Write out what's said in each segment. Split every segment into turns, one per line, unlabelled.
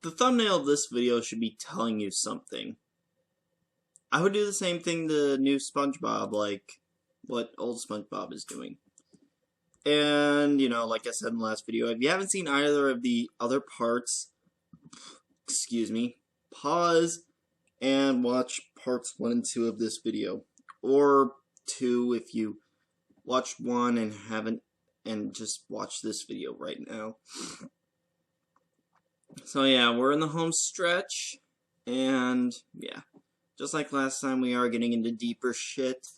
The thumbnail of this video should be telling you something. I would do the same thing to new SpongeBob, like what old SpongeBob is doing. And, you know, like I said in the last video, if you haven't seen either of the other parts, excuse me, pause and watch parts 1 and 2 of this video. Or 2 if you watched 1 and haven't, and just watch this video right now. So yeah, we're in the home stretch, and yeah, just like last time, we are getting into deeper shit,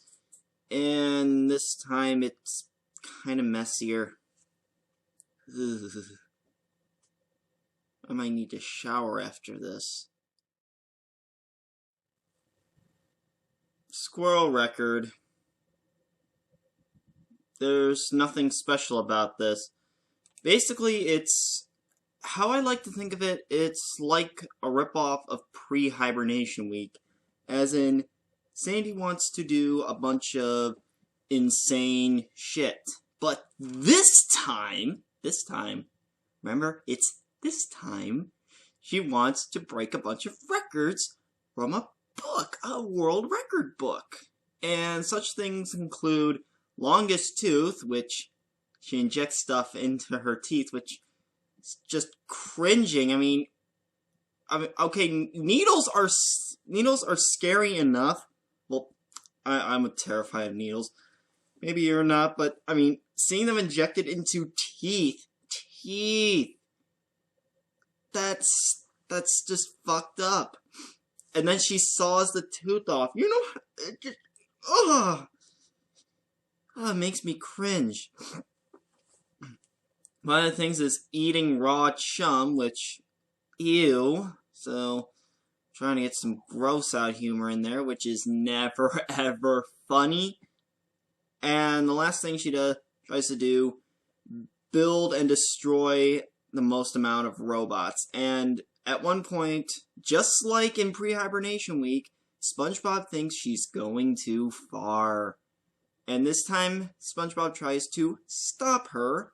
and this time it's kind of messier. Ugh. I might need to shower after this. Squirrel Record. There's nothing special about this. Basically, it's how I like to think of it, it's like a ripoff of pre-hibernation week. As in, Sandy wants to do a bunch of insane shit. But this time, remember, it's this time, she wants to break a bunch of records from a book, a world record book. And such things include longest tooth, which she injects stuff into her teeth, which is just cringing. I mean, okay, needles are scary enough. Well, I'm terrified of needles. Maybe you're not, but I mean, seeing them injected into teeth, that's just fucked up. And then she saws the tooth off. You know, it just, it makes me cringe. One of the things is eating raw chum, which, ew. So, trying to get some gross out humor in there, which is never ever funny. And the last thing she tries to do, build and destroy the most amount of robots. And at one point, just like in pre-hibernation week, SpongeBob thinks she's going too far. And this time, SpongeBob tries to stop her.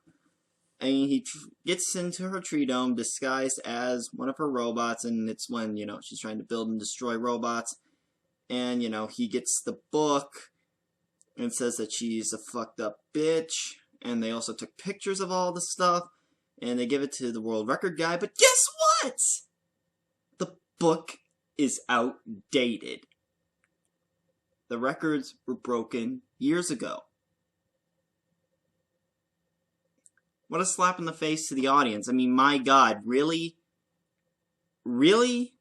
And he gets into her tree dome disguised as one of her robots, and it's when, you know, she's trying to build and destroy robots. And, you know, he gets the book and says that she's a fucked up bitch. And they also took pictures of all the stuff, and they give it to the world record guy. But guess what? The book is outdated. The records were broken years ago. What a slap in the face to the audience. I mean, my God, really? Really?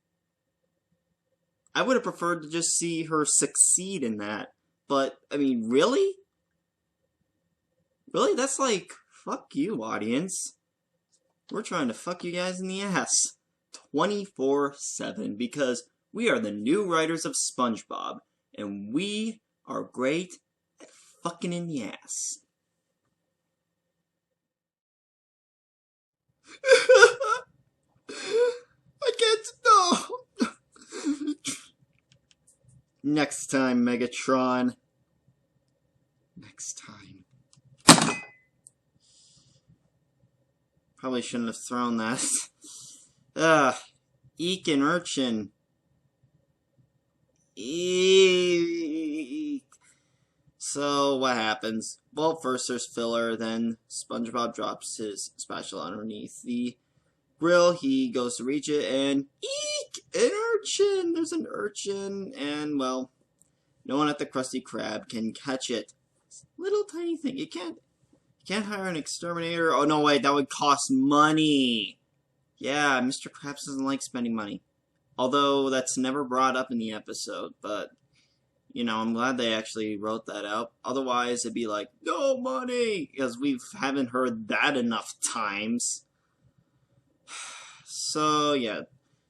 I would have preferred to just see her succeed in that. But, I mean, really? Really? That's like, fuck you, audience. We're trying to fuck you guys in the ass 24/7 because we are the new writers of SpongeBob, and we are great at fucking in the ass. I can't, no. Next time, Megatron. Next time. Probably shouldn't have thrown that. Eek and urchin. Eek. So, what happens? Well, first there's filler, then SpongeBob drops his spatula underneath the grill. He goes to reach it, and eek! An urchin! There's an urchin, and, well, no one at the Krusty Krab can catch it. Little tiny thing. You can't hire an exterminator. Oh, no, wait, that would cost money. Yeah, Mr. Krabs doesn't like spending money. Although, that's never brought up in the episode, but, you know, I'm glad they actually wrote that out. Otherwise, it'd be like, no money! Because we haven't heard that enough times. So, yeah.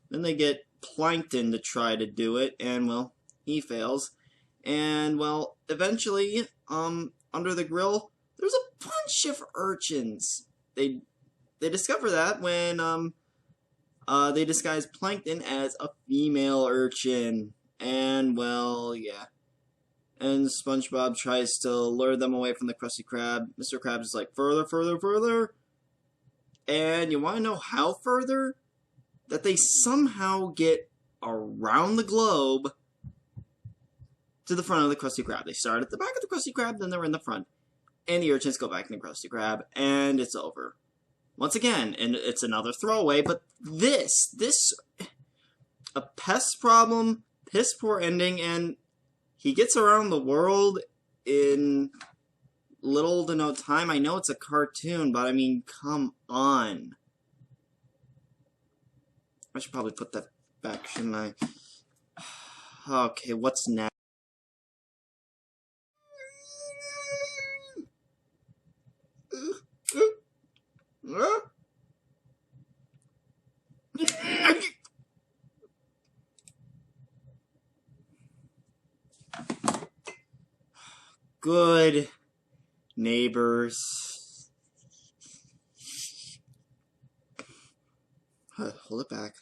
Then they get Plankton to try to do it, and, well, he fails. And, well, eventually, under the grill, there's a bunch of urchins. They discover that when, they disguise Plankton as a female urchin. And, well, yeah. And SpongeBob tries to lure them away from the Krusty Krab. Mr. Krabs is like, further, further, further. And you want to know how further? that they somehow get around the globe to the front of the Krusty Krab. They start at the back of the Krusty Krab, then they're in the front. And the urchins go back in the Krusty Krab, and it's over. Once again, and it's another throwaway, but this, a pest problem, piss poor ending, and he gets around the world in little to no time. I know it's a cartoon, but I mean, come on. I should probably put that back, shouldn't I? Okay, what's next? Good neighbors. Hold it back.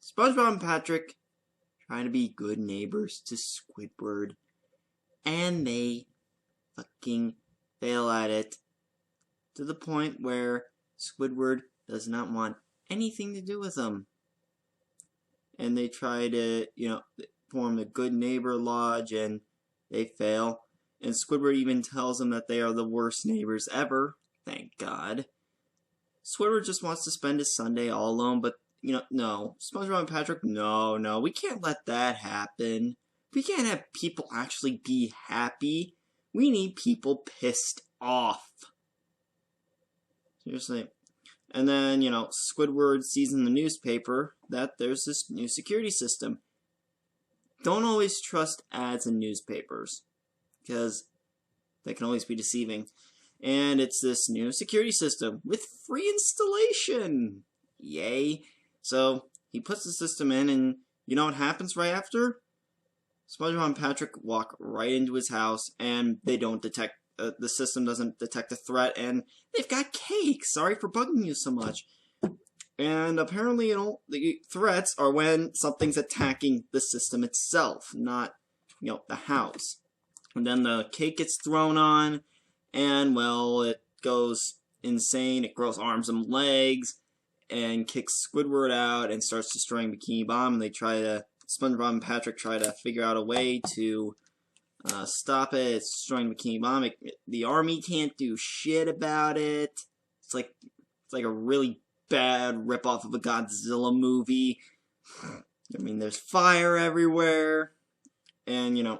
SpongeBob and Patrick trying to be good neighbors to Squidward, and they fucking fail at it to the point where Squidward does not want anything to do with them. And they try to, form a good neighbor lodge, and they fail. And Squidward even tells them that they are the worst neighbors ever. Thank God. Squidward just wants to spend his Sunday all alone, but, no. SpongeBob and Patrick, no, we can't let that happen. We can't have people actually be happy. We need people pissed off. Seriously. And then, Squidward sees in the newspaper that there's this new security system. Don't always trust ads in newspapers, because they can always be deceiving. And it's this new security system with free installation. Yay. So he puts the system in, and you know what happens right after? SpongeBob and Patrick walk right into his house, and they don't detect, the system doesn't detect a threat, and they've got cake. Sorry for bugging you so much. And apparently, the threats are when something's attacking the system itself, not, the house. And then the cake gets thrown on, and, well, it goes insane. It grows arms and legs, and kicks Squidward out, and starts destroying Bikini Bottom. And SpongeBob and Patrick try to figure out a way to stop it. It's destroying Bikini Bottom. The army can't do shit about it. It's like a really bad ripoff of a Godzilla movie. I mean, there's fire everywhere, and and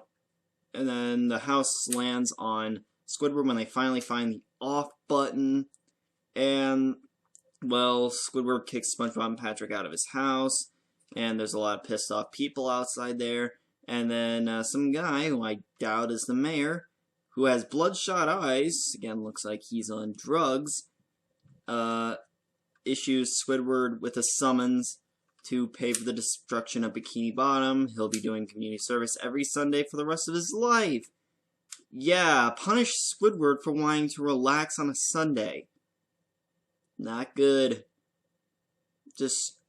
then the house lands on Squidward when they finally find the off button, and, well, Squidward kicks SpongeBob and Patrick out of his house, and there's a lot of pissed off people outside there, and then some guy, who I doubt is the mayor, who has bloodshot eyes, again, looks like he's on drugs, issues Squidward with a summons to pay for the destruction of Bikini Bottom. He'll be doing community service every Sunday for the rest of his life. Yeah, punish Squidward for wanting to relax on a Sunday. Not good. Just,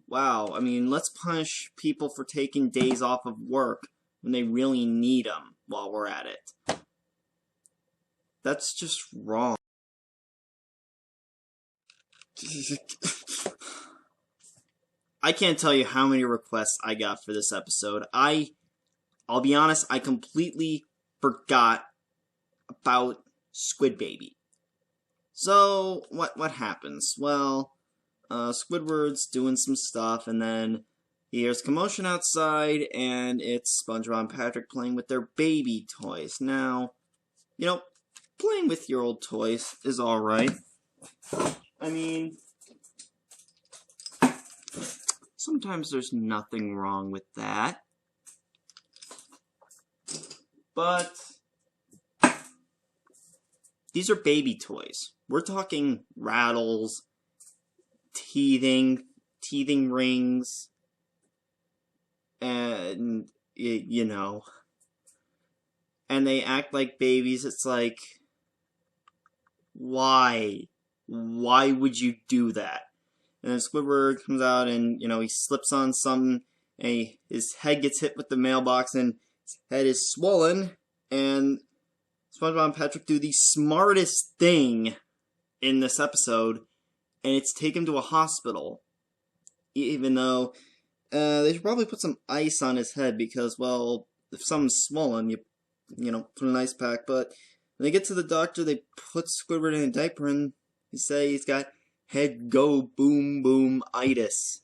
wow. I mean, let's punish people for taking days off of work when they really need them while we're at it. That's just wrong. I can't tell you how many requests I got for this episode. I'll be honest, I completely forgot about Squid Baby. So, what happens? Well, Squidward's doing some stuff, and then he hears commotion outside, and it's SpongeBob and Patrick playing with their baby toys. Now, playing with your old toys is alright. I mean, sometimes there's nothing wrong with that. But these are baby toys. We're talking rattles, teething rings, and, and they act like babies. It's like, why? Why would you do that? And then Squidward comes out and, he slips on something, and his head gets hit with the mailbox, and his head is swollen, and SpongeBob and Patrick do the smartest thing in this episode. and it's taken to a hospital. Even though they should probably put some ice on his head because, well, if something's swollen, you know, put an ice pack. But when they get to the doctor, they put Squidward in a diaper and they say he's got head go boom boom itis.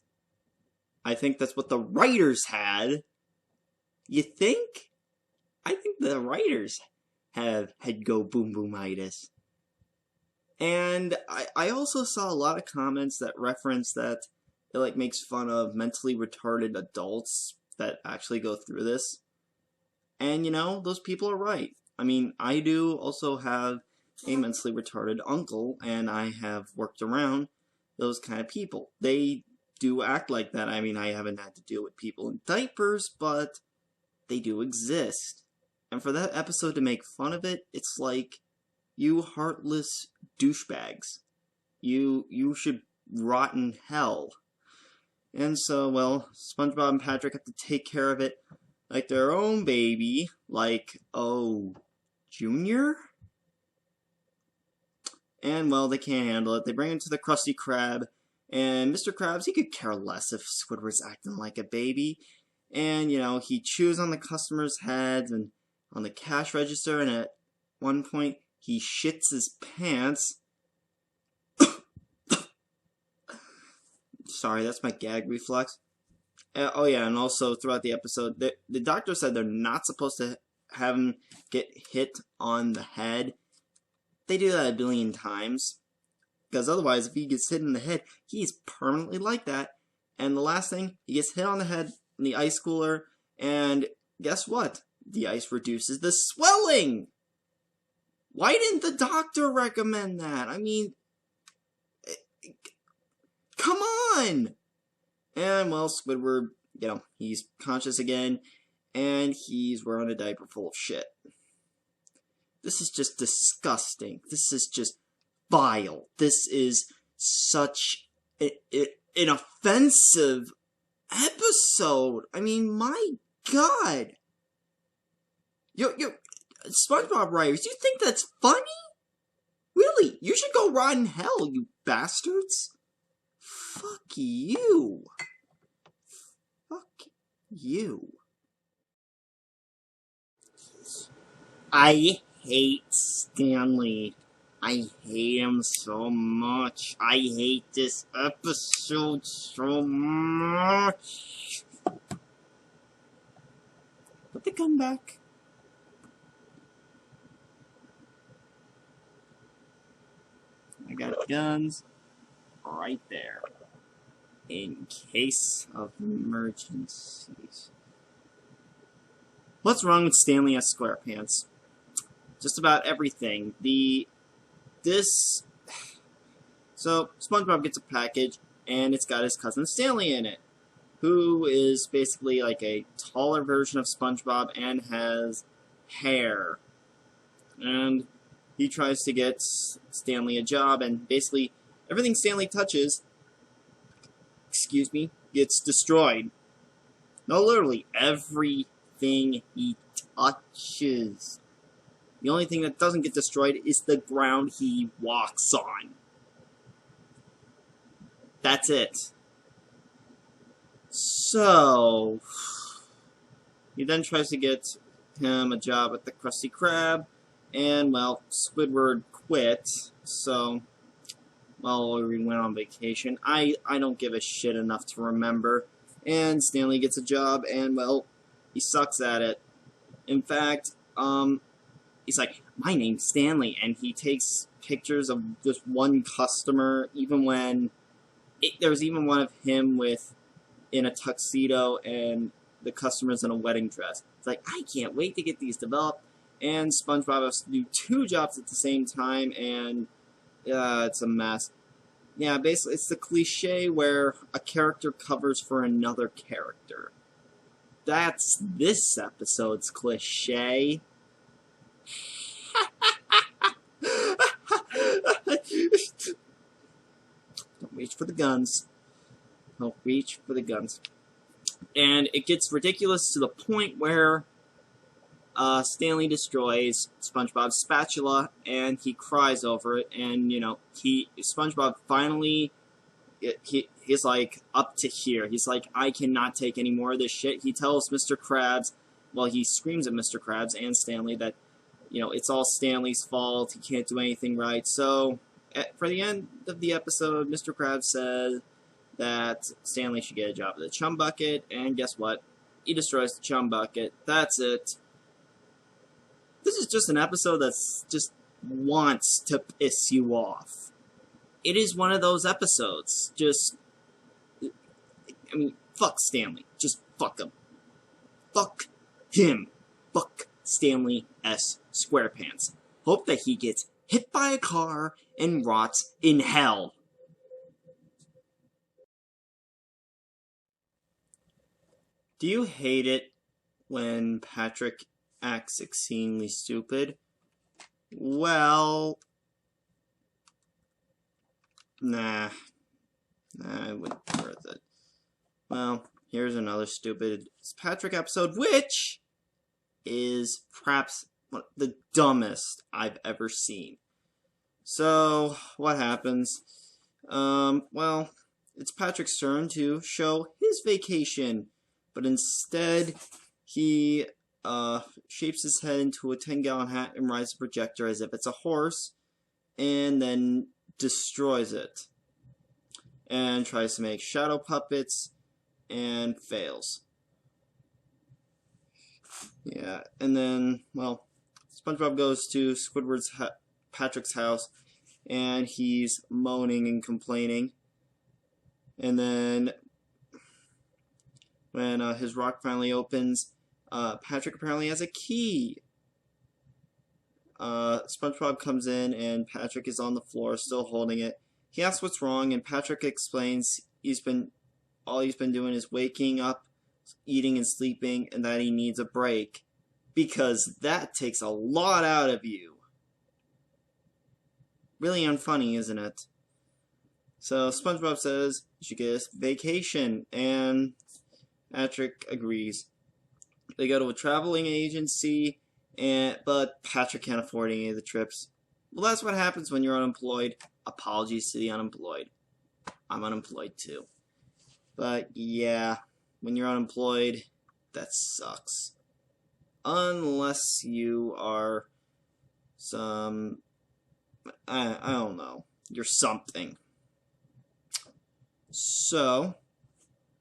I think that's what the writers had. You think? I think the writers have head go boom boom itis. And I also saw a lot of comments that reference that it like makes fun of mentally retarded adults that actually go through this. And you know, those people are right. I mean, I do also have a mentally retarded uncle, and I have worked around those kind of people. They do act like that. I mean, I haven't had to deal with people in diapers, but they do exist. And for that episode to make fun of it, it's like, you heartless douchebags. You should rot in hell. And so, well, SpongeBob and Patrick have to take care of it like their own baby, like, oh, Junior? And, well, they can't handle it. They bring him to the Krusty Krab, and Mr. Krabs, he could care less if Squidward's acting like a baby. And, you know, he chews on the customers' heads and on the cash register, and at one point, he shits his pants. Sorry, that's my gag reflex. Oh yeah, and also throughout the episode, the doctor said they're not supposed to have him get hit on the head. They do that a billion times. Because otherwise, if he gets hit in the head, he's permanently like that. And the last thing, he gets hit on the head in the ice cooler, and guess what? The ice reduces the swelling! Why didn't the doctor recommend that? I mean, come on! And, well, Squidward, you know, he's conscious again, and he's wearing a diaper full of shit. This is just disgusting. This is just vile. This is such an offensive episode. I mean, my God. You're SpongeBob writers, you think that's funny? Really? You should go rot in hell, you bastards. Fuck you. Fuck you. I hate Stanley. I hate him so much. I hate this episode so much. Put the gun back. I got guns right there, in case of emergencies. What's wrong with Stanleys SquarePants? Just about everything. So, SpongeBob gets a package, and it's got his cousin Stanley in it, who is basically like a taller version of SpongeBob and has hair. And he tries to get Stanley a job, and basically everything Stanley touches, gets destroyed. No, literally, everything he touches. The only thing that doesn't get destroyed is the ground he walks on. That's it. So, he then tries to get him a job at the Krusty Krab, and, well, Squidward quit, so, well, we went on vacation. I don't give a shit enough to remember. And Stanley gets a job, and, well, he sucks at it. In fact, he's like, my name's Stanley, and he takes pictures of this one customer, even when there was even one of him in a tuxedo, and the customer's in a wedding dress. It's like, I can't wait to get these developed. And SpongeBob has to do 2 jobs at the same time, and it's a mess. Yeah, basically, it's the cliche where a character covers for another character. That's this episode's cliche. Don't reach for the guns. Don't reach for the guns. And it gets ridiculous to the point where Stanley destroys SpongeBob's spatula, and he cries over it, and, you know, SpongeBob finally, he's like, up to here. He's like, I cannot take any more of this shit. He tells Mr. Krabs, well, he screams at Mr. Krabs and Stanley that, you know, it's all Stanley's fault, he can't do anything right. So, for the end of the episode, Mr. Krabs says that Stanley should get a job at the Chum Bucket, and guess what? He destroys the Chum Bucket. That's it. This is just an episode that's just wants to piss you off. It is one of those episodes. Just, I mean, fuck Stanley. Just fuck him. Fuck him. Fuck Stanley SquarePants. Hope that he gets hit by a car and rots in hell. Do you hate it when Patrick acts exceedingly stupid? Well, nah, it wouldn't be worth it. Well, here's another stupid Patrick episode, which is perhaps the dumbest I've ever seen. So, what happens? Well, it's Patrick's turn to show his vacation, but instead, he shapes his head into a 10-gallon hat and rides a projector as if it's a horse, and then destroys it. And tries to make shadow puppets, and fails. Yeah, and then, well, SpongeBob goes to Patrick's house, and he's moaning and complaining. And then, when his rock finally opens, Patrick apparently has a key. SpongeBob comes in, and Patrick is on the floor, still holding it. He asks what's wrong, and Patrick explains all he's been doing is waking up, eating and sleeping, and that he needs a break. Because that takes a lot out of you. Really unfunny, isn't it? So SpongeBob says you should get a vacation, and Patrick agrees. They go to a traveling agency, but Patrick can't afford any of the trips. Well, that's what happens when you're unemployed. Apologies to the unemployed. I'm unemployed too. But yeah, when you're unemployed, that sucks. Unless you are some, I don't know, you're something. So,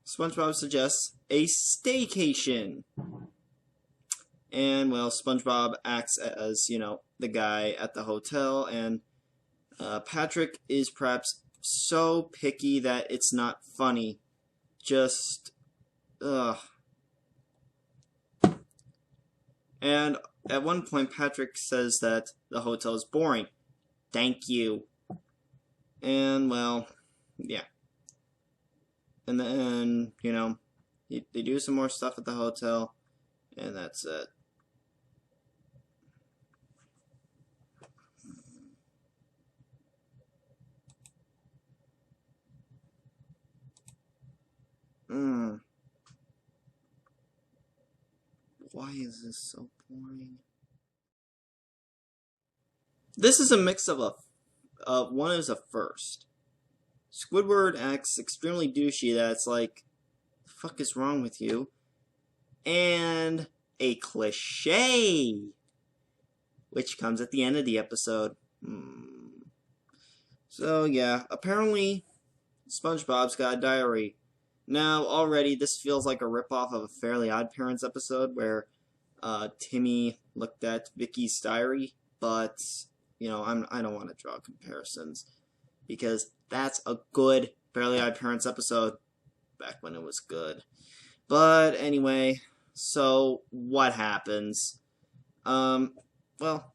SpongeBob suggests a staycation. And, well, SpongeBob acts as, you know, the guy at the hotel, and Patrick is perhaps so picky that it's not funny. Just, ugh. And at one point, Patrick says that the hotel is boring. Thank you. And, well, yeah. And then, you know, they do some more stuff at the hotel, and that's it. Why is this so boring? This is a mix of one is a first. Squidward acts extremely douchey that it's like, the fuck is wrong with you? And a cliche, which comes at the end of the episode. So yeah, apparently SpongeBob's got a diary. Now, already, this feels like a ripoff of a Fairly Odd Parents episode where Timmy looked at Vicky's diary, but, you know, I don't want to draw comparisons, because that's a good Fairly Odd Parents episode back when it was good. But anyway, so what happens? Well,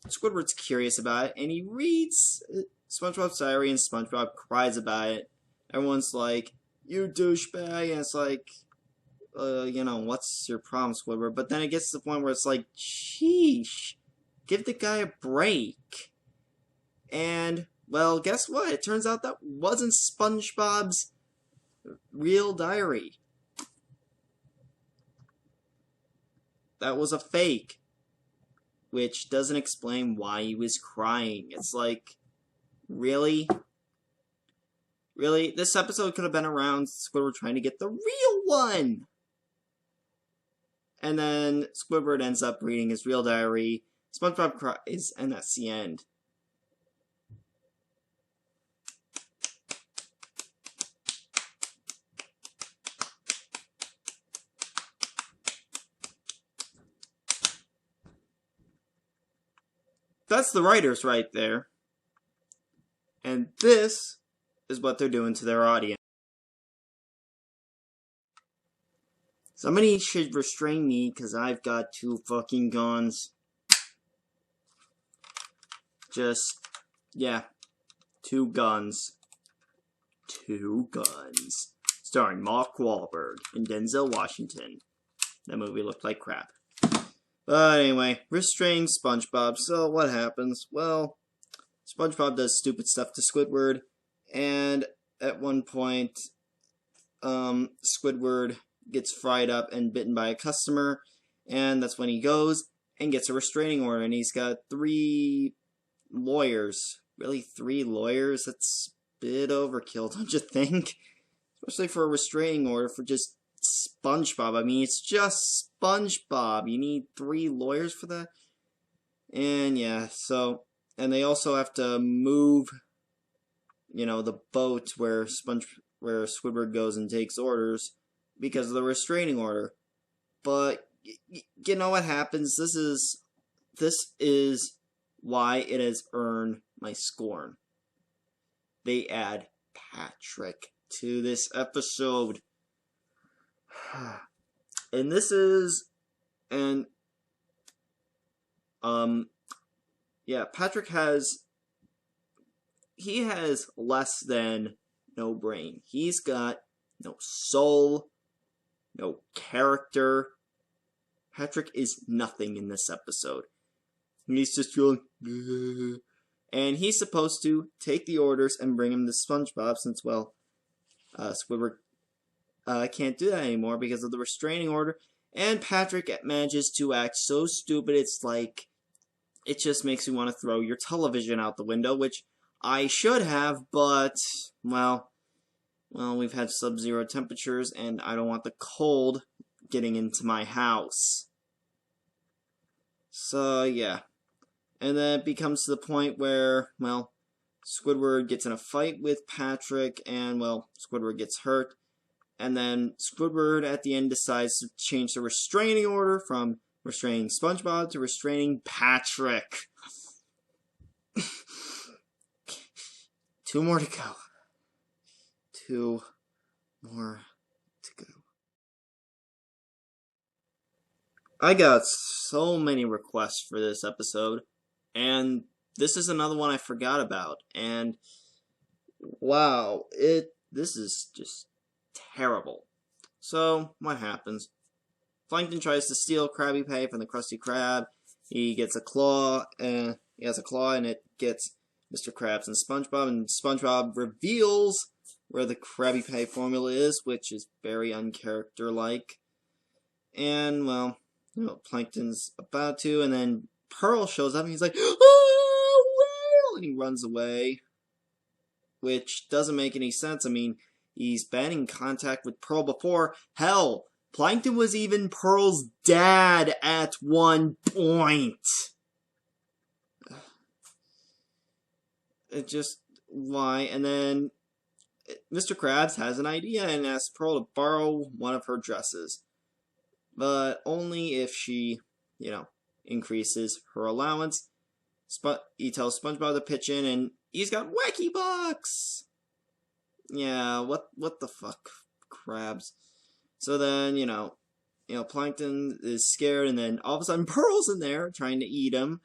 Squidward's curious about it, and he reads SpongeBob's diary, and SpongeBob cries about it. Everyone's like, you douchebag, and it's like, you know, what's your problem, Squidward? But then it gets to the point where it's like, sheesh, give the guy a break. And, well, guess what? It turns out that wasn't SpongeBob's real diary. That was a fake. which doesn't explain why he was crying. It's like, really? Really? This episode could have been around Squidward trying to get the real one! And then Squidward ends up reading his real diary. SpongeBob cries, and that's the end. That's the writers right there. And this is what they're doing to their audience. Somebody should restrain me because I've got 2 fucking guns. Yeah. 2 guns. 2 guns. Starring Mark Wahlberg and Denzel Washington. That movie looked like crap. But anyway, Restrain SpongeBob. So what happens? Well, SpongeBob does stupid stuff to Squidward, and at one point, Squidward gets fried up and bitten by a customer, and that's when he goes and gets a restraining order, and he's got 3 lawyers. Really, 3 lawyers? That's a bit overkill, don't you think? Especially for a restraining order for just SpongeBob. I mean, it's just SpongeBob. You need 3 lawyers for that? And yeah, so, and they also have to move, you know, the boat where Squidward goes and takes orders because of the restraining order. But you know what happens? This is why it has earned my scorn. They add Patrick to this episode. And this is, and, yeah, Patrick has less than no brain. He's got no soul, no character. Patrick is nothing in this episode. He's just going, and he's supposed to take the orders and bring him to SpongeBob since, well, Squidward can't do that anymore because of the restraining order. And Patrick manages to act so stupid, it's like, it just makes me want to throw your television out the window, which I should have, but, well, we've had sub-zero temperatures, and I don't want the cold getting into my house. So, yeah. And then it becomes to the point where, well, Squidward gets in a fight with Patrick, and, well, Squidward gets hurt. And then Squidward at the end decides to change the restraining order from restraining SpongeBob to restraining Patrick. 2 more to go. 2 more to go. I got so many requests for this episode, and this is another one I forgot about. And wow, this is just terrible. So, what happens? Plankton tries to steal Krabby Patty from the Krusty Krab. He gets a claw, and it gets Mr. Krabs and SpongeBob reveals where the Krabby Patty formula is, which is very uncharacter-like. And, well, you know, Plankton's about to, and then Pearl shows up, and he's like, "Oh, whale!" And he runs away, which doesn't make any sense. I mean, he's been in contact with Pearl before. Hell, Plankton was even Pearl's dad at one point. It just, why? And then Mr. Krabs has an idea and asks Pearl to borrow one of her dresses. But only if she, you know, increases her allowance. He tells SpongeBob to pitch in, and he's got wacky bucks! Yeah, what the fuck, Krabs? So then, you know, Plankton is scared, and then all of a sudden Pearl's in there trying to eat him.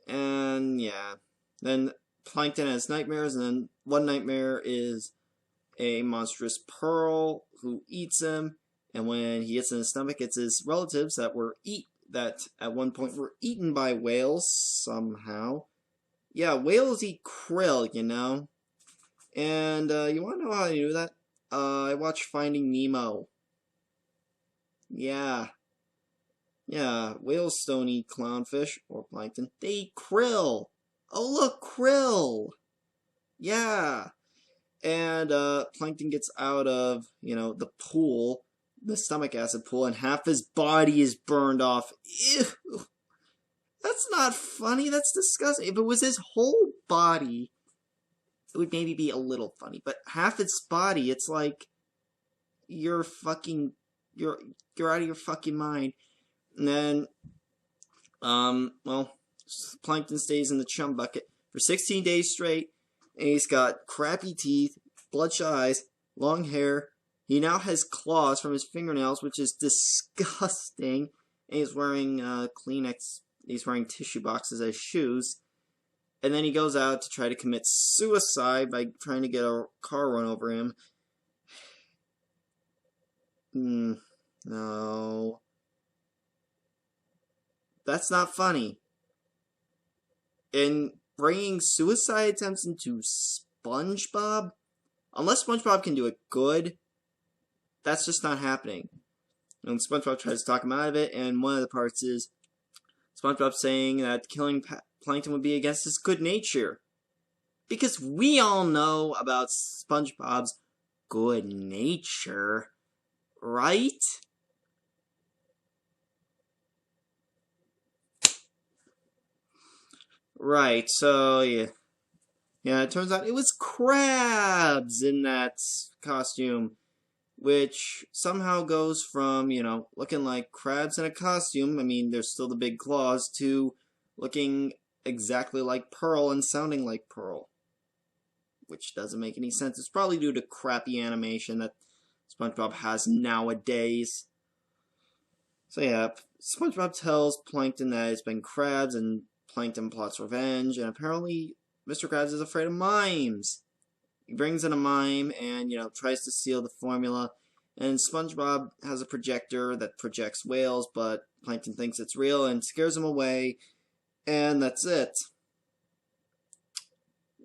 And, yeah. Then Plankton has nightmares, and then one nightmare is a monstrous Pearl who eats him. And when he gets in his stomach, it's his relatives that at one point were eaten by whales somehow. Yeah, whales eat krill, you know. And you want to know how I knew that? I watched Finding Nemo. Yeah, Yeah, whales don't eat clownfish or plankton. They eat krill. Oh, look, krill. Yeah. And Plankton gets out of, the pool, the stomach acid pool, and half his body is burned off. Ew. That's not funny. That's disgusting. If it was his whole body, it would maybe be a little funny. But half its body, it's like you're out of your fucking mind. And then, Plankton stays in the chum bucket for 16 days straight. And he's got crappy teeth, bloodshot eyes, long hair. He now has claws from his fingernails, which is disgusting. And he's wearing Kleenex. He's wearing tissue boxes as shoes. And then he goes out to try to commit suicide by trying to get a car run over him. No. That's not funny. And bringing suicide attempts into SpongeBob? Unless SpongeBob can do it good, that's just not happening. And SpongeBob tries to talk him out of it, and one of the parts is SpongeBob saying that killing Plankton would be against his good nature. Because we all know about SpongeBob's good nature, right? Right, so yeah. Yeah, it turns out it was crabs in that costume, which somehow goes from, looking like crabs in a costume, I mean, there's still the big claws, to looking exactly like Pearl and sounding like Pearl. Which doesn't make any sense. It's probably due to crappy animation that SpongeBob has nowadays. So yeah, SpongeBob tells Plankton that it's been crabs, and Plankton plots revenge, and apparently Mr. Krabs is afraid of mimes. He brings in a mime and, tries to steal the formula, and SpongeBob has a projector that projects whales, but Plankton thinks it's real and scares him away, and that's it.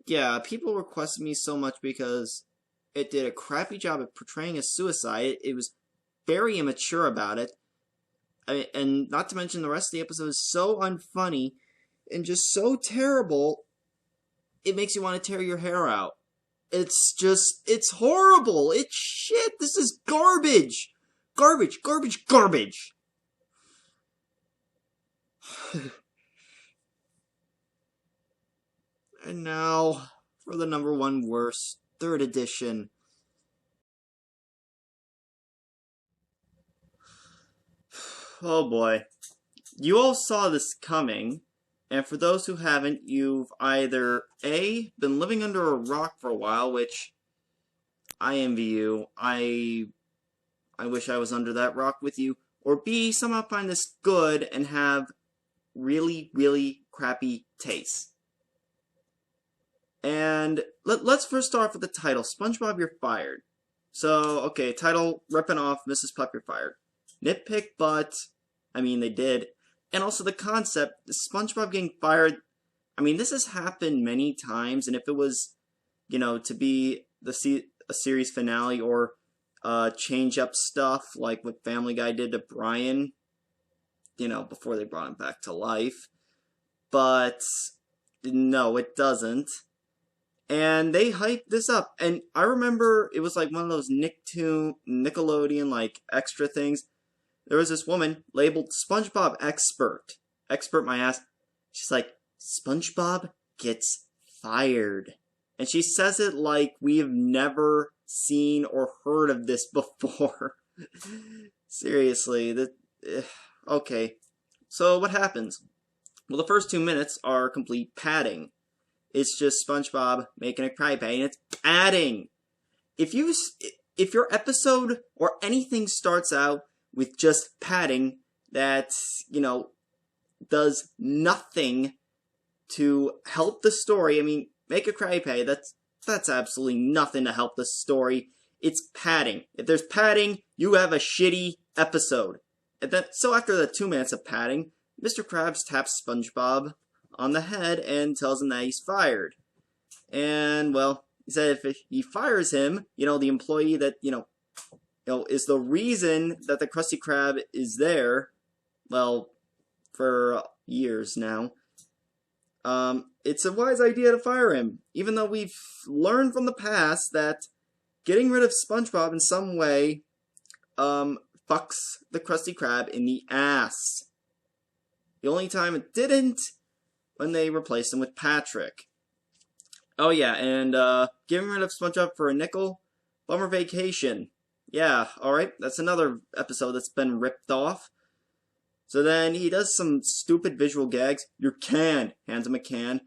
Yeah, people requested me so much because it did a crappy job at portraying a suicide. It was very immature about it, and not to mention the rest of the episode is so unfunny and just so terrible, it makes you want to tear your hair out. It's horrible. It's shit. This is garbage. Garbage, garbage, garbage. And now, for the #1 worst, 3rd edition. Oh boy. You all saw this coming. And for those who haven't, you've either A, been living under a rock for a while, which I envy you. I wish I was under that rock with you. Or B, somehow find this good and have really, really crappy taste. And let's first start off with the title, SpongeBob, You're Fired. So, okay, title ripping off Mrs. Pup, You're Fired. Nitpick, but, I mean, they did. And also the concept, SpongeBob getting fired, I mean, this has happened many times, and if it was, to be a series finale or change up stuff like what Family Guy did to Brian, before they brought him back to life. But, no, it doesn't. And they hyped this up, and I remember it was like one of those Nickelodeon, like, extra things. There was this woman labeled SpongeBob Expert. Expert my ass. She's like, SpongeBob gets fired. And she says it like we've never seen or heard of this before. Seriously. Okay. So what happens? Well, the first 2 minutes are complete padding. It's just SpongeBob making a crypay, and it's padding. If your episode or anything starts out with just padding that, does nothing to help the story. I mean, make a crypay, that's absolutely nothing to help the story. It's padding. If there's padding, you have a shitty episode. So after the 2 minutes of padding, Mr. Krabs taps SpongeBob on the head and tells him that he's fired. And, well, he said if he fires him, the employee that, is the reason that the Krusty Krab is there, well, for years now. It's a wise idea to fire him, even though we've learned from the past that getting rid of SpongeBob in some way, fucks the Krusty Krab in the ass. The only time it didn't, when they replaced him with Patrick. Oh yeah, and, getting rid of SpongeBob for a nickel? Bummer vacation. Yeah, alright, that's another episode that's been ripped off. So then he does some stupid visual gags. Your can, hands him a can.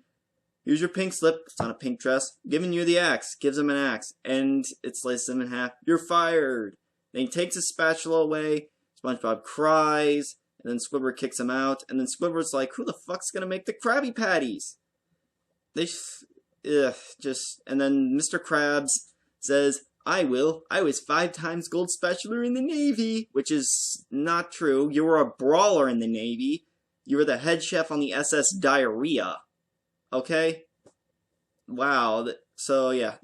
Here's your pink slip, it's on a pink dress. Giving you the axe, gives him an axe. And it slices him in half. You're fired. Then he takes his spatula away. SpongeBob cries. And then Squidward kicks him out. And then Squidward's like, who the fuck's gonna make the Krabby Patties? And then Mr. Krabs says, I will. I was 5 times gold spatula in the Navy. Which is not true. You were a brawler in the Navy. You were the head chef on the SS Diarrhea. Okay? Wow. So, yeah.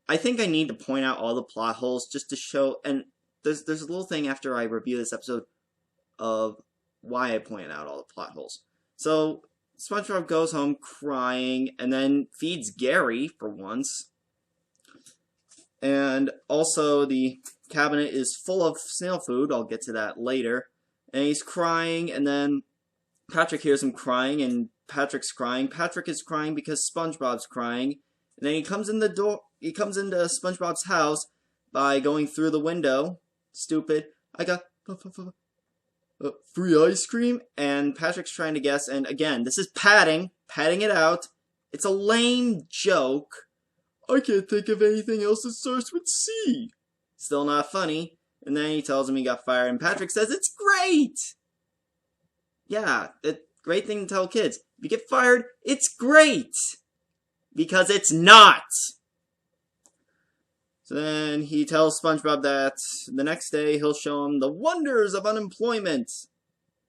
I think I need to point out all the plot holes just to show... And there's a little thing after I review this episode of why I pointed out all the plot holes. So, SpongeBob goes home crying and then feeds Gary for once. And also the cabinet is full of snail food. I'll get to that later. And he's crying, and then Patrick hears him crying, and Patrick's crying. Patrick is crying because SpongeBob's crying. And then he comes in the door. He comes into SpongeBob's house by going through the window. Stupid. I got free ice cream, and Patrick's trying to guess. And again, this is padding it out. It's a lame joke. I can't think of anything else that starts with C. Still not funny. And then he tells him he got fired, and Patrick says it's great. Yeah, great thing to tell kids. If you get fired, it's great. Because it's not. So then he tells SpongeBob that the next day he'll show him the wonders of unemployment.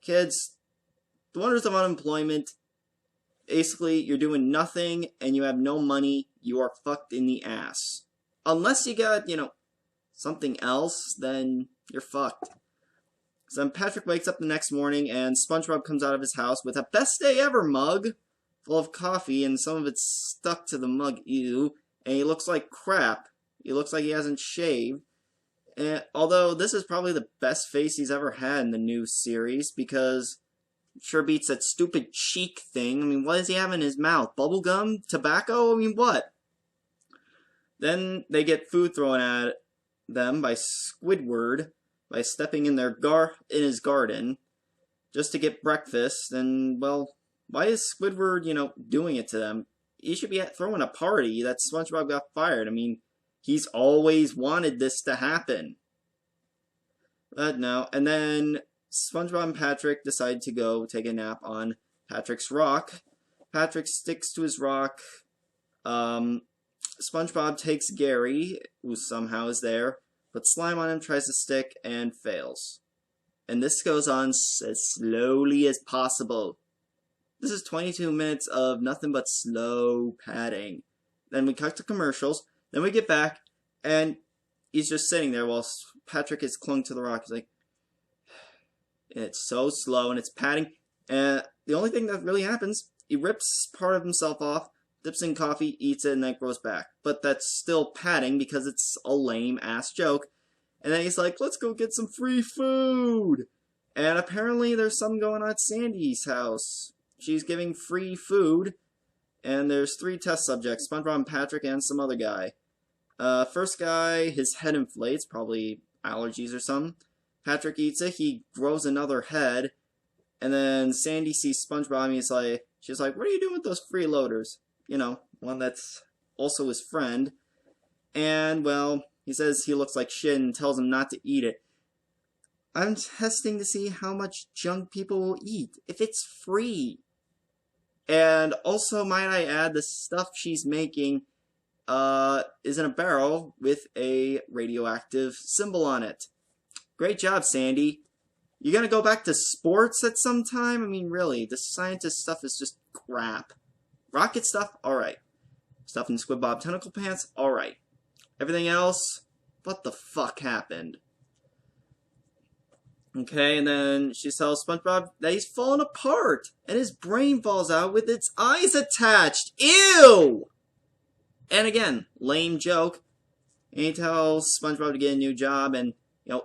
Kids, the wonders of unemployment, basically you're doing nothing and you have no money, you are fucked in the ass. Unless you got, something else, then you're fucked. So then Patrick wakes up the next morning and SpongeBob comes out of his house with a best day ever mug full of coffee, and some of it's stuck to the mug, ew, and he looks like crap. He looks like he hasn't shaved. And although this is probably the best face he's ever had in the new series, because it sure beats that stupid cheek thing. I mean, what does he have in his mouth? Bubblegum? Tobacco? I mean, what? Then they get food thrown at them by Squidward by stepping in his garden just to get breakfast. And, well, why is Squidward, doing it to them? He should be throwing a party that SpongeBob got fired. I mean, he's always wanted this to happen. But no. And then SpongeBob and Patrick decide to go take a nap on Patrick's rock. Patrick sticks to his rock. SpongeBob takes Gary, who somehow is there, puts slime on him, tries to stick, and fails. And this goes on as slowly as possible. This is 22 minutes of nothing but slow padding. Then we cut to commercials. Then we get back, and he's just sitting there while Patrick is clung to the rock. He's like, it's so slow, and it's padding. And the only thing that really happens, he rips part of himself off, dips in coffee, eats it, and then grows back. But that's still padding because it's a lame-ass joke. And then he's like, let's go get some free food. And apparently there's something going on at Sandy's house. She's giving free food. And there's 3 test subjects, SpongeBob and Patrick and some other guy. First guy, his head inflates, probably allergies or something. Patrick eats it, he grows another head. And then Sandy sees SpongeBob and she's like, what are you doing with those freeloaders? One that's also his friend. And, well, he says he looks like shit and tells him not to eat it. I'm testing to see how much junk people will eat if it's free. And also, might I add, the stuff she's making is in a barrel with a radioactive symbol on it. Great job, Sandy. You gonna go back to sports at some time? I mean, really, the scientist stuff is just crap. Rocket stuff? Alright. Stuff in Squid Bob Tentacle Pants? Alright. Everything else? What the fuck happened? Okay, and then she tells SpongeBob that he's falling apart, and his brain falls out with its eyes attached. Ew! And again, lame joke. And he tells SpongeBob to get a new job, and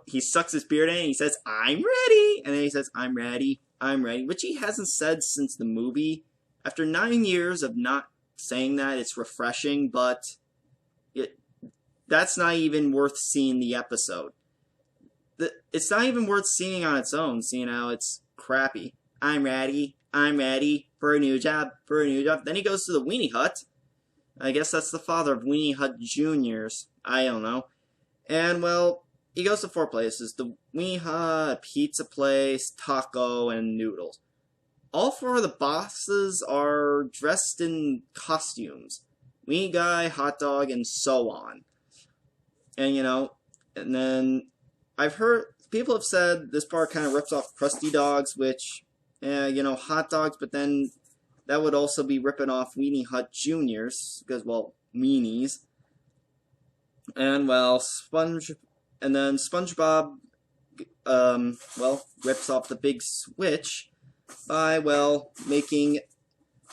he sucks his beard in, and he says, "I'm ready." And then he says, "I'm ready, I'm ready," which he hasn't said since the movie. After 9 years of not saying that, it's refreshing, but that's not even worth seeing the episode. It's not even worth seeing on its own, seeing how it's crappy. I'm ready for a new job, for a new job. Then he goes to the Weenie Hut. I guess that's the father of Weenie Hut Juniors. I don't know. And, well, he goes to 4 places. The Weenie Hut, a pizza place, taco, and noodles. All 4 of the bosses are dressed in costumes. Weenie Guy, Hot Dog, and so on. And, and then I've heard, people have said this part kind of rips off Krusty Dogs, which, hot dogs, but then that would also be ripping off Weenie Hut Juniors, because, well, weenies. And, well, SpongeBob, rips off the big switch by, making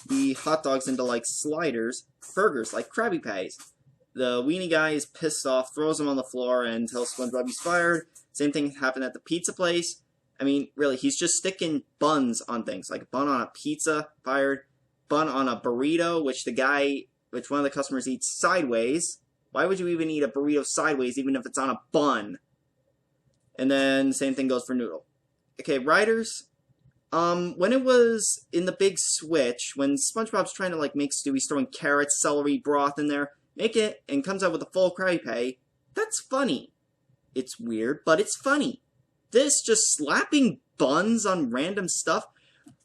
the hot dogs into, sliders, burgers, like Krabby Patties. The Weenie Guy is pissed off, throws him on the floor, and tells SpongeBob he's fired. Same thing happened at the pizza place. I mean, really, he's just sticking buns on things, like a bun on a pizza, fired, bun on a burrito, which one of the customers eats sideways. Why would you even eat a burrito sideways, even if it's on a bun? And then, same thing goes for noodle. Okay, writers, when it was in the big switch, when SpongeBob's trying to, make stew, he's throwing carrots, celery, broth in there, make it, and comes out with a full Krabby Patty, that's funny. It's weird, but it's funny. This, just slapping buns on random stuff,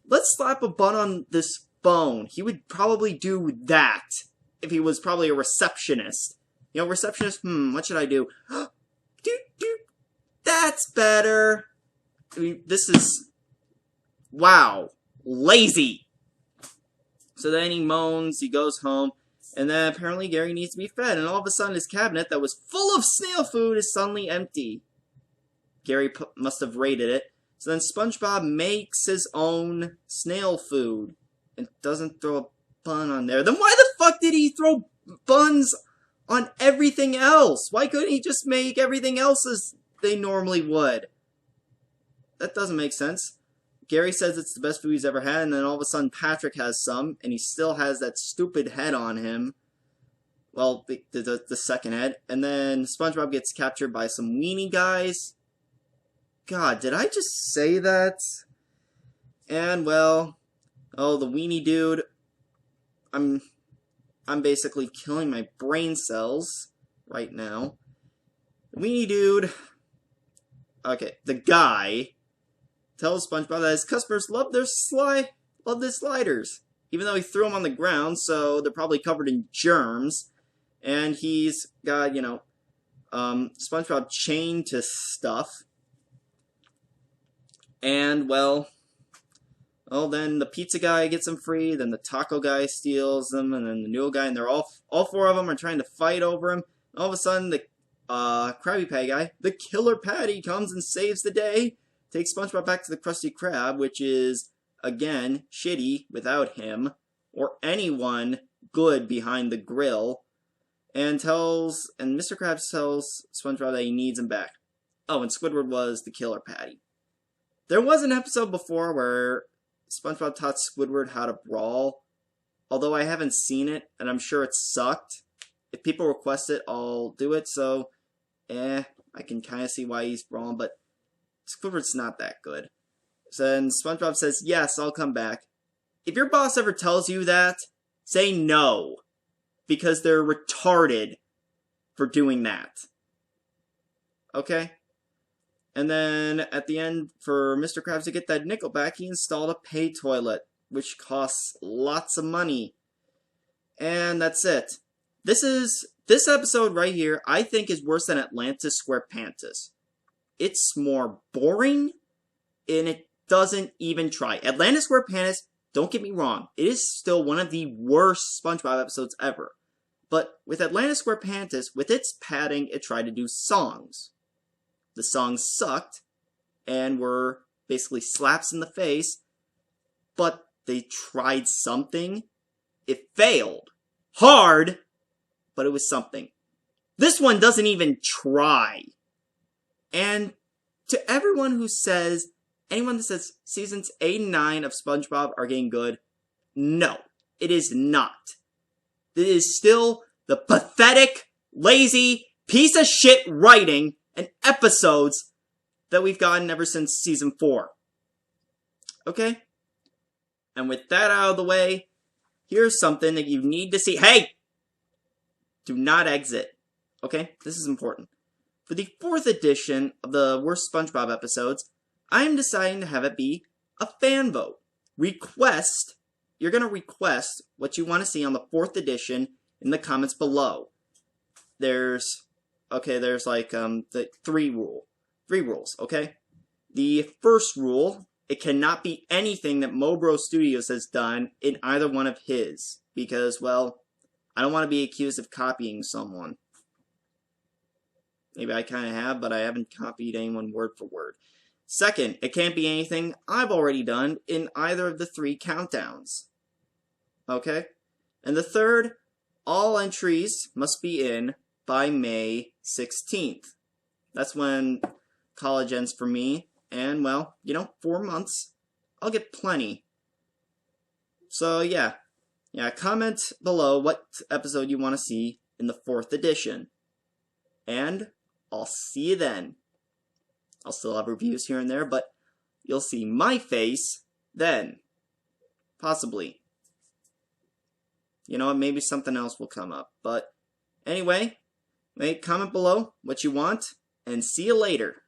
let's slap a bun on this phone. He would probably do that if he was probably a receptionist. Receptionist, what should I do? That's better. I mean, this is, wow, lazy. So then he moans, he goes home, and then apparently Gary needs to be fed, and all of a sudden his cabinet that was full of snail food is suddenly empty. Gary must have raided it. So then SpongeBob makes his own snail food and doesn't throw a bun on there. Then why the fuck did he throw buns on everything else? Why couldn't he just make everything else as they normally would? That doesn't make sense. Gary says it's the best food he's ever had, and then all of a sudden Patrick has some, and he still has that stupid head on him. Well, the second head. And then SpongeBob gets captured by some weenie guys. God, did I just say that? And, the weenie dude, I'm basically killing my brain cells right now. The weenie dude, okay, the guy tells SpongeBob that his customers love their sliders, even though he threw them on the ground, so they're probably covered in germs. And he's got, SpongeBob chained to stuff. And, then the pizza guy gets him free, then the taco guy steals them, and then the noodle guy, and they're all 4 of them are trying to fight over him. And all of a sudden, the Krabby Patty guy, the Killer Patty, comes and saves the day, takes SpongeBob back to the Krusty Krab, which is, again, shitty without him, or anyone good behind the grill, and Mr. Krabs tells SpongeBob that he needs him back. Oh, and Squidward was the Killer Patty. There was an episode before where SpongeBob taught Squidward how to brawl, although I haven't seen it, and I'm sure it sucked. If people request it, I'll do it, so, I can kind of see why he's brawling, but Squidward's not that good. So then SpongeBob says, yes, I'll come back. If your boss ever tells you that, say no, because they're retarded for doing that. Okay? And then, at the end, for Mr. Krabs to get that nickel back, he installed a pay toilet, which costs lots of money. And that's it. This episode right here, I think, is worse than Atlantis SquarePants. It's more boring, and it doesn't even try. Atlantis SquarePants, don't get me wrong, it is still one of the worst SpongeBob episodes ever. But with Atlantis SquarePants, with its padding, it tried to do songs. The songs sucked, and were basically slaps in the face, but they tried something. It failed. Hard, but it was something. This one doesn't even try. And to everyone who says, anyone that says seasons 8 and 9 of SpongeBob are getting good, no, it is not. It is still the pathetic, lazy, piece of shit writing and episodes that we've gotten ever since season 4. Okay? And with that out of the way, here's something that you need to see. Hey! Do not exit. Okay? This is important. For the 4th edition of the worst SpongeBob episodes, I am deciding to have it be a fan vote. Request. You're going to request what you want to see on the 4th edition in the comments below. There's like the 3 rules, okay? The first rule, it cannot be anything that MoBrosStudios has done in either one of his. Because, well, I don't want to be accused of copying someone. Maybe I kind of have, but I haven't copied anyone word for word. Second, it can't be anything I've already done in either of the 3 countdowns. Okay? And the third, all entries must be in by May 16th. That's when college ends for me. And, well, 4 months. I'll get plenty. So, yeah. Yeah, comment below what episode you want to see in the 4th edition. And I'll see you then. I'll still have reviews here and there, but you'll see my face then. Possibly. You know what, maybe something else will come up. But anyway, comment below what you want, and see you later.